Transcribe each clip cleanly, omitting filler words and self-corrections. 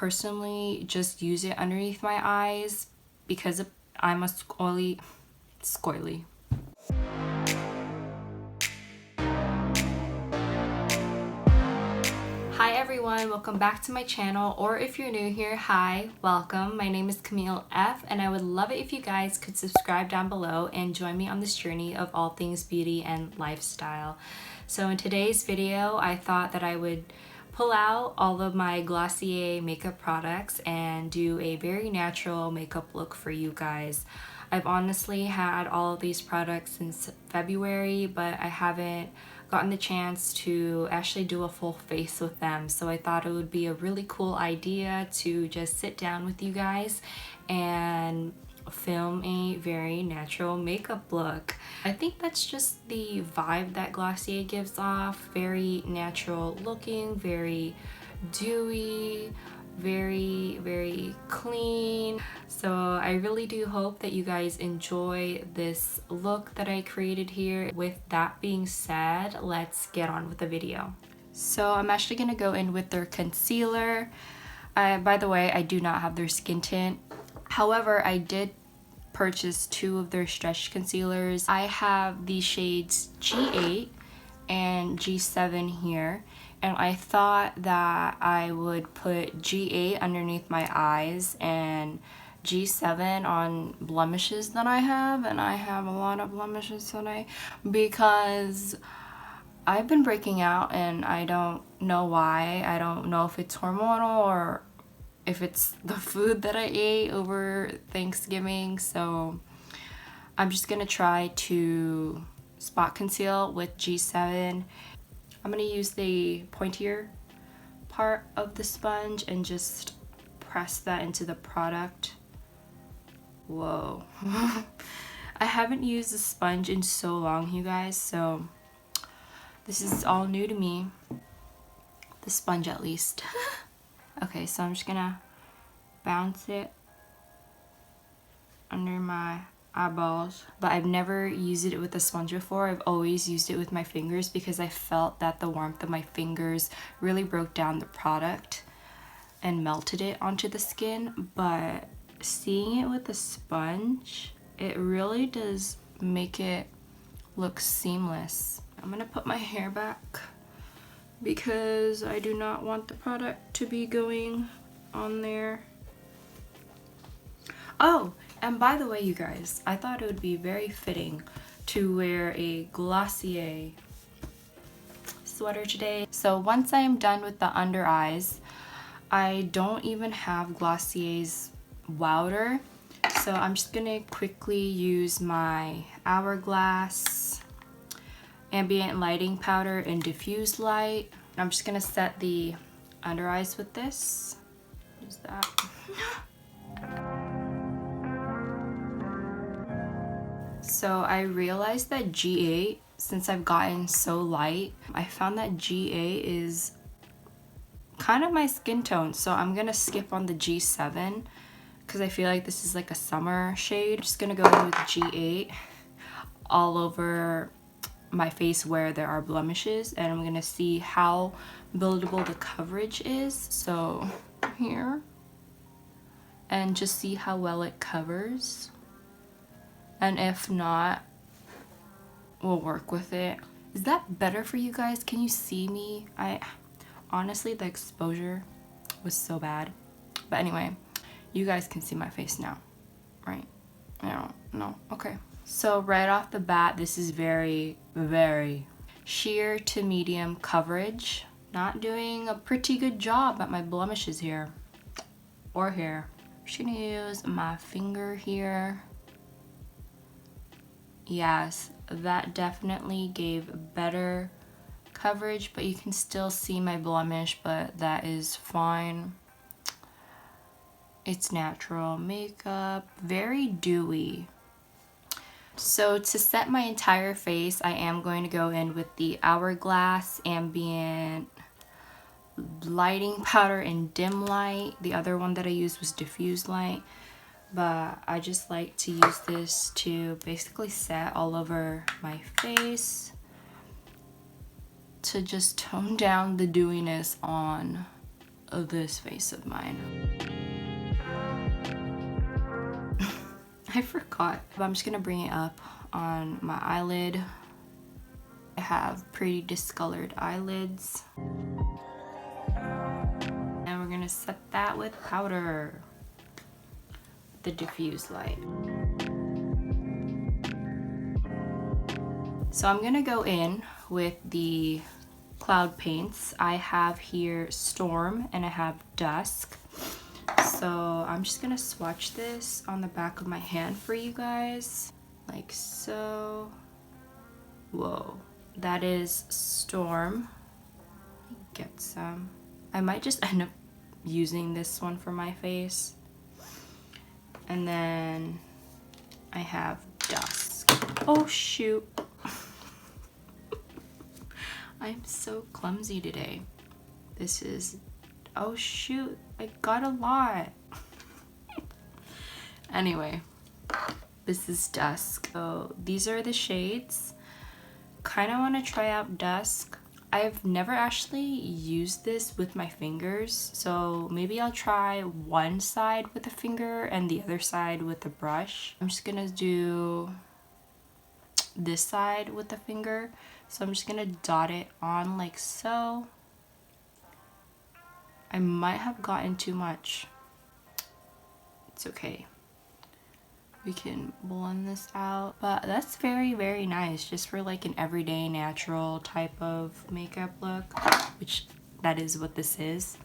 personally just use it underneath my eyes because I'm a squirrely. Hi everyone, welcome back to my channel, or if you're new here, hi, welcome. My name is Camille F, and I would love it if you guys could subscribe down below and join me on this journey of all things beauty and lifestyle. So in today's video, I thought that I would pull out all of my Glossier makeup products and do a very natural makeup look for you guys. I've honestly had all of these products since February, but I haven't gotten the chance to actually do a full face with them, so I thought it would be a really cool idea to just sit down with you guys and film a very natural makeup look. I think that's just the vibe that Glossier gives off, very natural looking, very dewy, very clean. So I really do hope that you guys enjoy this look that I created here. With that being said, let's get on with the video. So I'm actually gonna go in with their concealer. By the way, I do not have their skin tint. However, I did purchase two of their stretch concealers. I have the shades G8 and G7 here, and I thought that I would put G8 underneath my eyes and G7 on blemishes that I have, and I have a lot of blemishes today because I've been breaking out and I don't know why. I don't know if it's hormonal or if it's the food that I ate over Thanksgiving, so I'm just gonna try to spot conceal with G7. I'm gonna use the pointier part of the sponge and just press that into the product. Whoa. I haven't used a sponge in so long, you guys, so this is all new to me. The sponge, at least. Okay, so I'm just gonna bounce it under my eyeballs, but I've never used it with a sponge before. I've always used it with my fingers because I felt that the warmth of my fingers really broke down the product and melted it onto the skin, but seeing it with a sponge, it really does make it look seamless. I'm gonna put my hair back because I do not want the product to be going on there. Oh, and by the way, you guys, I thought it would be very fitting to wear a Glossier sweater today. So once I am done with the under eyes, I don't even have Glossier's Wowder, so I'm just gonna quickly use my Hourglass Ambient lighting powder in Diffused light. I'm just gonna set the under eyes with this. Use that. So I realized that G8, since I've gotten so light, I found that G8 is kind of my skin tone, so I'm gonna skip on the G7 because I feel like this is like a summer shade. I'm just gonna go in with G8 all over my face where there are blemishes, and I'm gonna see how buildable the coverage is, so here, and just see how well it covers, and if not, we'll work with it. Is that better for you guys? Can you see me? Honestly, the exposure was so bad, but anyway, you guys can see my face now, right? I don't know. Okay. So right off the bat, this is very sheer to medium coverage. Not doing a pretty good job at my blemishes here or here. I'm just gonna use my finger here. Yes, that definitely gave better coverage, but you can still see my blemish, but that is fine. It's natural makeup, very dewy. So to set my entire face, I am going to go in with the Hourglass Ambient lighting powder in dim light. The other one that I used was diffused light, but I just like to use this to basically set all over my face to just tone down the dewiness on this face of mine. I forgot. I'm just gonna bring it up on my eyelid. I have pretty discolored eyelids. And we're gonna set that with powder. The diffused light. So I'm gonna go in with the cloud paints. I have here Storm and I have Dusk. So I'm just gonna swatch this on the back of my hand for you guys, like so. Whoa, that is Storm. Let me get some. I might just end up using this one for my face. And then I have Dusk. Oh shoot. I'm so clumsy today. This is, oh shoot, I got a lot. Anyway, this is Dusk. So these are the shades. Kind of want to try out Dusk. I've never actually used this with my fingers, so maybe I'll try one side with a finger and the other side with a brush. I'm just gonna do this side with the finger, so I'm just gonna dot it on like so. I might have gotten too much. It's okay. We can blend this out, but that's very, very nice just for like an everyday natural type of makeup look, which that is what this is.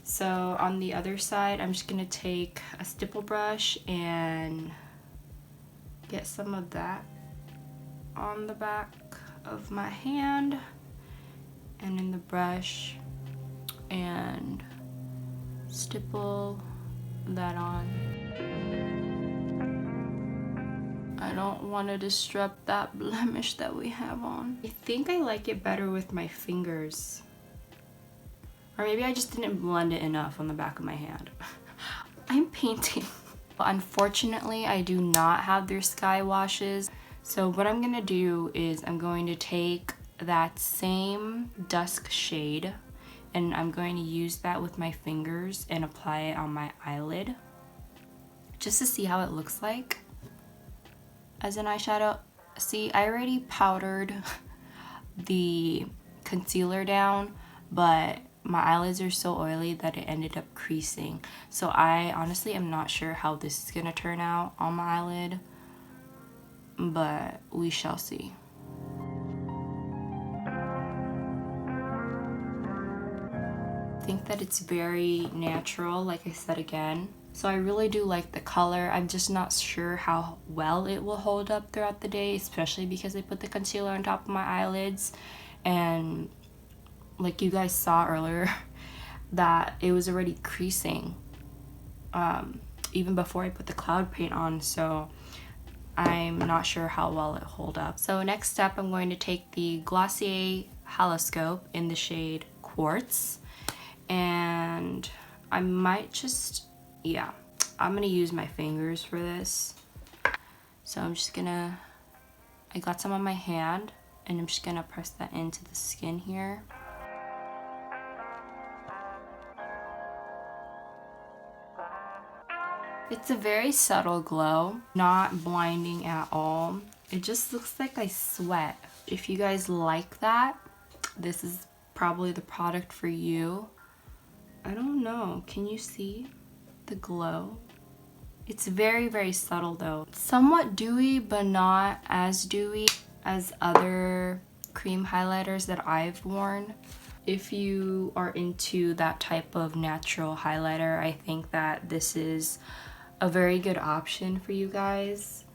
So on the other side, I'm just gonna take a stipple brush and get some of that on the back of my hand and in the brush and stipple that on. I don't want to disrupt that blemish that we have on. I think I like it better with my fingers. Or maybe I just didn't blend it enough on the back of my hand. I'm painting. Unfortunately, I do not have their sky washes. So what I'm gonna do is I'm going to take that same Dusk shade and I'm going to use that with my fingers and apply it on my eyelid just to see how it looks like as an eyeshadow. See, I already powdered the concealer down, but my eyelids are so oily that it ended up creasing. So I honestly am not sure how this is gonna turn out on my eyelid, but we shall see. I think that it's very natural, like I said again. So I really do like the color. I'm just not sure how well it will hold up throughout the day, especially because I put the concealer on top of my eyelids. And like you guys saw earlier, that it was already creasing even before I put the cloud paint on. So I'm not sure how well it hold up. So next step, I'm going to take the Glossier Haloscope in the shade Quartz. And I might just, yeah, I'm gonna use my fingers for this. So I'm just gonna, I got some on my hand and I'm just gonna press that into the skin here. It's a very subtle glow, not blinding at all. It just looks like I sweat. If you guys like that, this is probably the product for you. I don't know, can you see the glow? It's very, very subtle though. Somewhat dewy, but not as dewy as other cream highlighters that I've worn. If you are into that type of natural highlighter, I think that this is a very good option for you guys.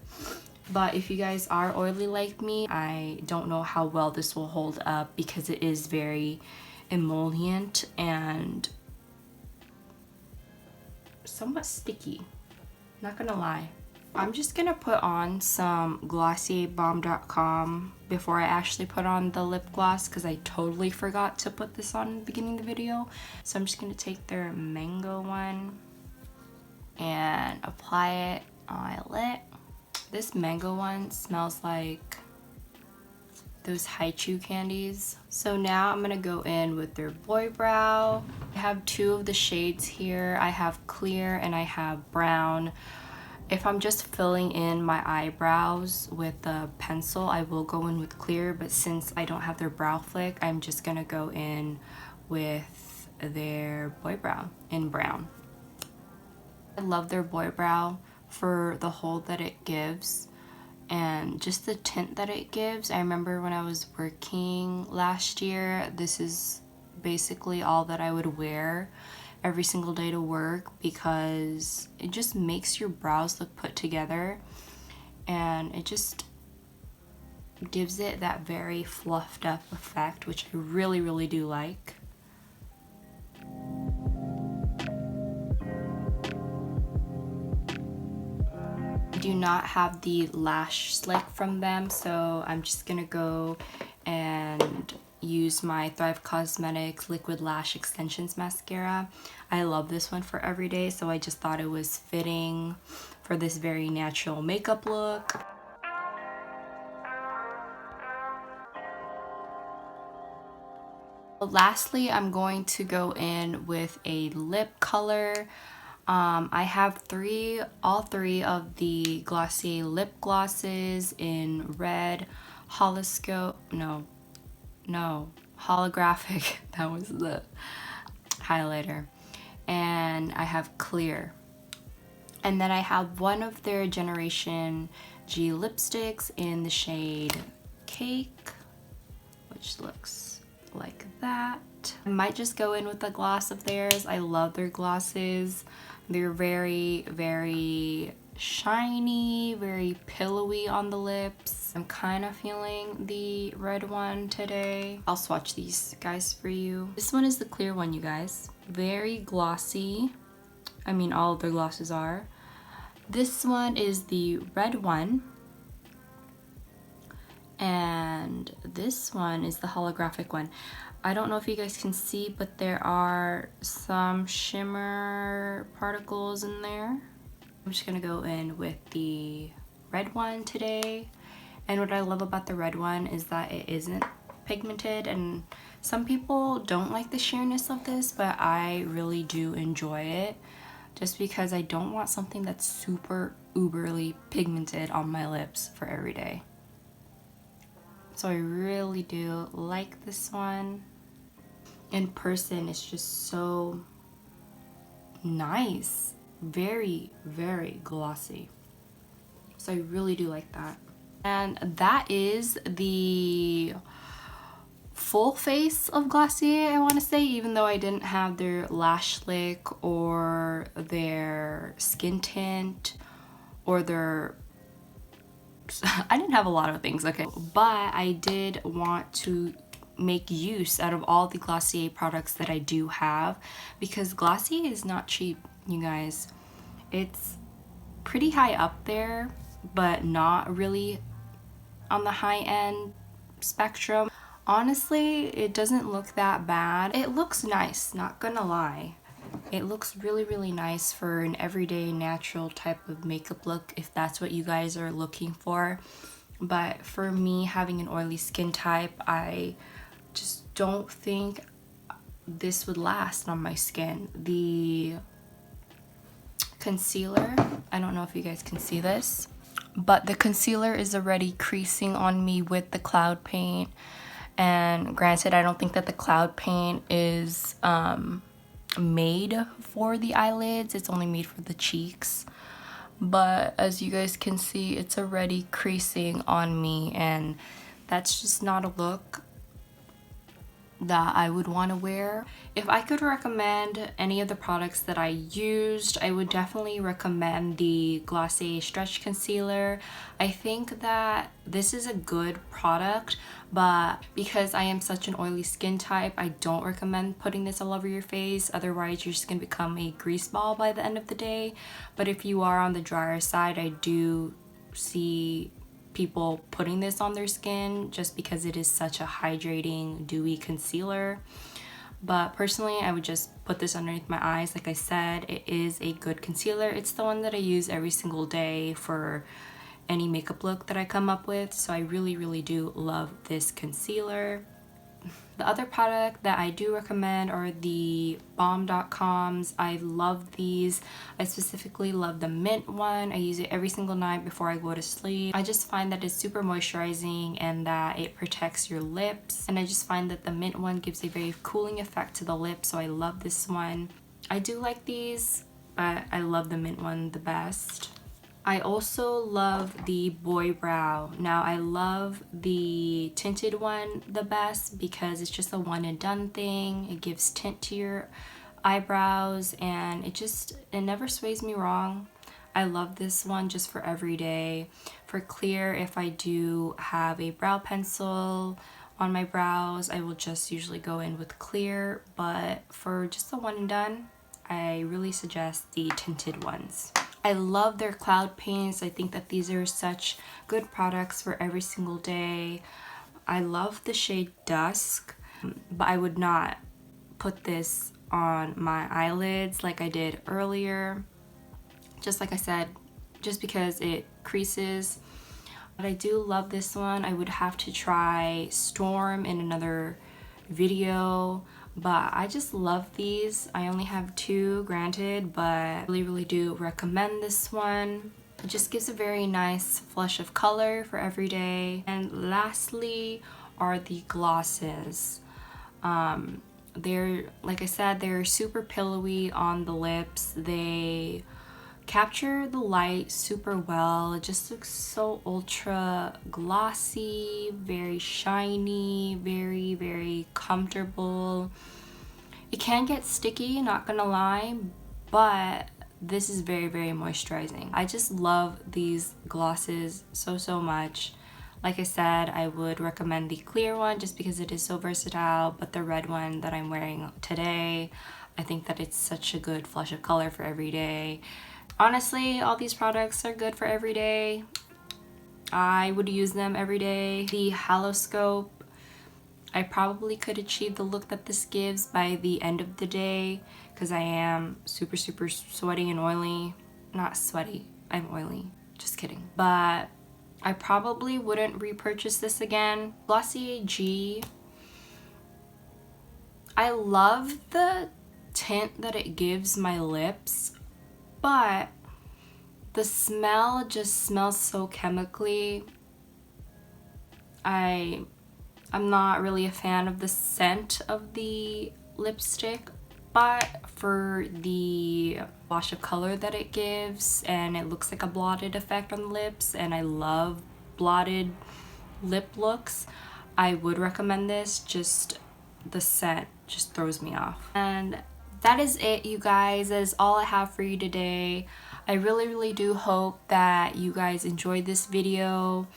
But if you guys are oily like me, I don't know how well this will hold up because it is very emollient and somewhat sticky, not gonna lie. I'm just gonna put on some Glossier Balm.com before I actually put on the lip gloss because I totally forgot to put this on in the beginning of the video. So I'm just gonna take their mango one and apply it on my lip. This mango one smells like those haichu candies. So now I'm gonna go in with their boy brow. I have two of the shades here. I have clear and I have brown. If I'm just filling in my eyebrows with a pencil, I will go in with clear, but since I don't have their brow flick, I'm just gonna go in with their boy brow in brown. I love their boy brow for the hold that it gives and just the tint that it gives. I remember when I was working last year, this is basically all that I would wear every single day to work because it just makes your brows look put together and it just gives it that very fluffed up effect, which I really do like. I do not have the lash slick from them, so I'm just gonna go and use my Thrive Causemetics Liquid Lash Extensions Mascara. I love this one for everyday, so I just thought it was fitting for this very natural makeup look. Lastly, I'm going to go in with a lip color. I have all three of the Glossier lip glosses in red, Holoscope, no, Holographic, that was the highlighter, and I have clear. And then I have one of their Generation G lipsticks in the shade Cake, which looks like that. I might just go in with a gloss of theirs. I love their glosses. They're very shiny, very pillowy on the lips. I'm kind of feeling the red one today. I'll swatch these guys for you. This one is the clear one, you guys. Very glossy. I mean, all of their glosses are. This one is the red one. And this one is the holographic one. I don't know if you guys can see, but there are some shimmer particles in there. I'm just gonna go in with the red one today. And what I love about the red one is that it isn't pigmented, and some people don't like the sheerness of this, but I really do enjoy it just because I don't want something that's super uberly pigmented on my lips for every day. So I really do like this one. In person, it's just so nice. Very glossy. So I really do like that. And that is the full face of Glossier, I want to say, even though I didn't have their lash lick or their skin tint or their I didn't have a lot of things, okay, but I did want to make use out of all the Glossier products that I do have, because Glossier is not cheap, you guys. It's pretty high up there, but not really on the high-end spectrum. Honestly, it doesn't look that bad. It looks nice, not gonna lie. It looks really nice for an everyday natural type of makeup look if that's what you guys are looking for. But for me, having an oily skin type, I just don't think this would last on my skin. The concealer, I don't know if you guys can see this, but the concealer is already creasing on me with the cloud paint. And granted, I don't think that the cloud paint is made for the eyelids. It's only made for the cheeks. But as you guys can see, it's already creasing on me, and that's just not a look that I would want to wear. If I could recommend any of the products that I used, I would definitely recommend the Glossier Stretch Concealer. I think that this is a good product, but because I am such an oily skin type, I don't recommend putting this all over your face. Otherwise, you're just gonna become a grease ball by the end of the day. But if you are on the drier side, I do see people putting this on their skin just because it is such a hydrating, dewy concealer. But personally, I would just put this underneath my eyes. Like I said, it is a good concealer. It's the one that I use every single day for any makeup look that I come up with. So I really do love this concealer. The other product that I do recommend are the Balm.coms. I love these. I specifically love the mint one. I use it every single night before I go to sleep. I just find that it's super moisturizing and that it protects your lips. And I just find that the mint one gives a very cooling effect to the lips, so I love this one. I do like these, but I love the mint one the best. I also love the Boy Brow. Now I love the tinted one the best because it's just a one and done thing. It gives tint to your eyebrows and it never sways me wrong. I love this one just for every day. For clear, if I do have a brow pencil on my brows, I will just usually go in with clear, but for just the one and done, I really suggest the tinted ones. I love their cloud paints. I think that these are such good products for every single day. I love the shade Dusk, but I would not put this on my eyelids like I did earlier. Just like I said, just because it creases. But I do love this one. I would have to try Storm in another video, but I just love these. I only have 2, granted, but I really do recommend this one. It just gives a very nice flush of color for every day. And lastly are the glosses. They're, like I said, they're super pillowy on the lips. They capture the light super well. It just looks so ultra glossy, very shiny, very comfortable. It can get sticky, not gonna lie, but this is very moisturizing. I just love these glosses so much. Like I said, I would recommend the clear one just because it is so versatile, but the red one that I'm wearing today, I think that it's such a good flush of color for every day. Honestly, all these products are good for every day. I would use them every day. The Haloscope, I probably could achieve the look that this gives by the end of the day because I am super sweaty and oily. Not sweaty, I'm oily. Just kidding. But I probably wouldn't repurchase this again. Glossier G, I love the tint that it gives my lips, but the smell just smells so chemically. I'm not really a fan of the scent of the lipstick, but for the wash of color that it gives, and it looks like a blotted effect on the lips, and I love blotted lip looks, I would recommend this. Just the scent just throws me off. And that is it, you guys. That is all I have for you today. I really do hope that you guys enjoyed this video.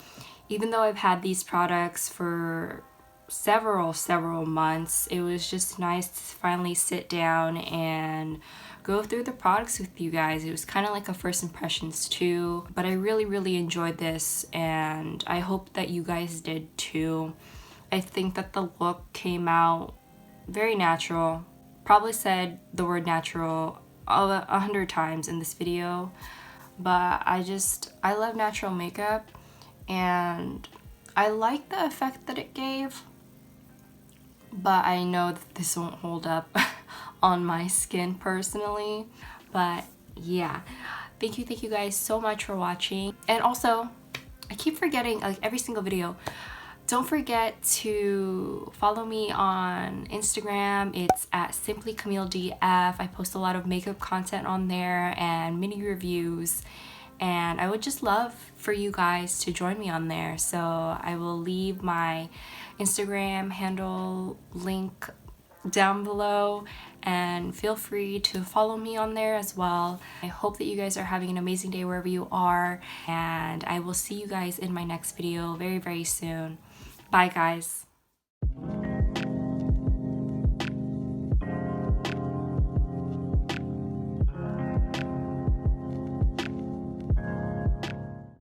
Even though I've had these products for several months, it was just nice to finally sit down and go through the products with you guys. It was kind of like a first impressions too, but I really enjoyed this, and I hope that you guys did too. I think that the look came out very natural. Probably said the word natural 100 times in this video, but I love natural makeup, and I like the effect that it gave, but I know that this won't hold up on my skin personally. But yeah, thank you guys so much for watching. And also, I keep forgetting, like every single video, don't forget to follow me on Instagram. It's at simplycamilledf. I post a lot of makeup content on there and mini reviews, and I would just love for you guys to join me on there. So I will leave my Instagram handle link down below, and feel free to follow me on there as well. I hope that you guys are having an amazing day wherever you are, and I will see you guys in my next video very soon. Bye guys.